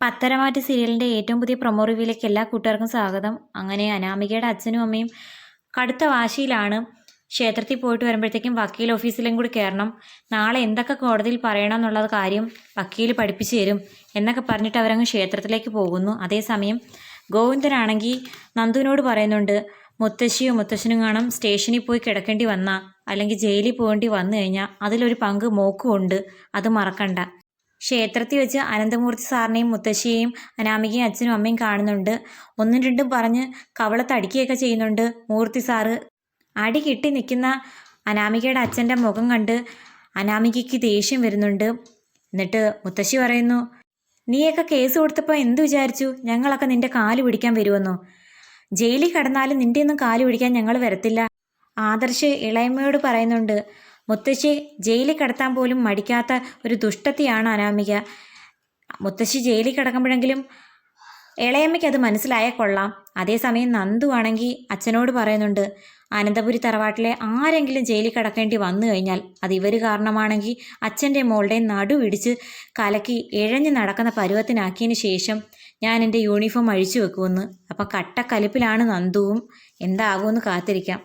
പത്തരമാറ്റ് സീരിയലിൻ്റെ ഏറ്റവും പുതിയ പ്രൊമോ റിവ്യൂയിലേക്ക് എല്ലാ കൂട്ടുകാർക്കും സ്വാഗതം. അങ്ങനെ അനാമികയുടെ അച്ഛനും അമ്മയും കടുത്ത വാശിയിലാണ്. ക്ഷേത്രത്തിൽ പോയിട്ട് വരുമ്പോഴത്തേക്കും വക്കീൽ ഓഫീസിലും കൂടി കയറണം, നാളെ എന്തൊക്കെ കോടതിയിൽ പറയണം എന്നുള്ളത് കാര്യം വക്കീൽ പഠിപ്പിച്ചു തരും എന്നൊക്കെ പറഞ്ഞിട്ട് അവരങ്ങ് ക്ഷേത്രത്തിലേക്ക് പോകുന്നു. അതേസമയം ഗോവിന്ദനാണെങ്കിൽ നന്ദുവിനോട് പറയുന്നുണ്ട്, മുത്തശ്ശിയോ മുത്തശ്ശനും കാണും സ്റ്റേഷനിൽ പോയി കിടക്കേണ്ടി വന്നാൽ അല്ലെങ്കിൽ ജയിലിൽ പോകേണ്ടി വന്നു കഴിഞ്ഞാൽ അതിലൊരു പങ്ക് മോക്കും ഉണ്ട്, അത് മറക്കണ്ട. ക്ഷേത്രത്തിൽ വെച്ച് അനന്തമൂർത്തി സാറിനെയും മുത്തശ്ശിയെയും അനാമികയും അച്ഛനും അമ്മയും കാണുന്നുണ്ട്. ഒന്നും രണ്ടും പറഞ്ഞ് കവളത്തടിക്കുകയൊക്കെ ചെയ്യുന്നുണ്ട് മൂർത്തി സാറ്. അടി കിട്ടി നിൽക്കുന്ന അനാമികയുടെ അച്ഛൻ്റെ മുഖം കണ്ട് അനാമികയ്ക്ക് ദേഷ്യം വരുന്നുണ്ട്. എന്നിട്ട് മുത്തശ്ശി പറയുന്നു, നീയൊക്കെ കേസ് കൊടുത്തപ്പോൾ എന്തു വിചാരിച്ചു ഞങ്ങളൊക്കെ നിന്റെ കാല് പിടിക്കാൻ വരുമെന്നോ? ജയിലിൽ കിടന്നാലും നിന്റെ ഒന്നും കാല് പിടിക്കാൻ ഞങ്ങൾ വരത്തില്ല. ആദർശ് ഇളയമ്മയോട് പറയുന്നുണ്ട്, മുത്തശ്ശി ജയിലിൽ കിടത്താൻ പോലും മടിക്കാത്ത ഒരു ദുഷ്ടത്തിയാണ് അനാമിക. മുത്തശ്ശി ജയിലിൽ കിടക്കുമ്പോഴെങ്കിലും ഇളയമ്മയ്ക്ക് അത് മനസ്സിലായാൽ കൊള്ളാം. അതേസമയം നന്ദു ആണെങ്കിൽ അച്ഛനോട് പറയുന്നുണ്ട്, അനന്തപുരി തറവാട്ടിലെ ആരെങ്കിലും ജയിലിൽ കിടക്കേണ്ടി വന്നു കഴിഞ്ഞാൽ അത് ഇവർ കാരണമാണെങ്കിൽ അച്ഛൻ്റെ മോളുടെയും നടുവിടിച്ച് കലക്കി ഇഴഞ്ഞ് നടക്കുന്ന പരുവത്തിനാക്കിയതിന് ശേഷം ഞാൻ എൻ്റെ യൂണിഫോം അഴിച്ചു വെക്കുമെന്ന്. അപ്പം കട്ടക്കലിപ്പിലാണ് നന്ദുവും. എന്താകുമെന്ന് കാത്തിരിക്കാം.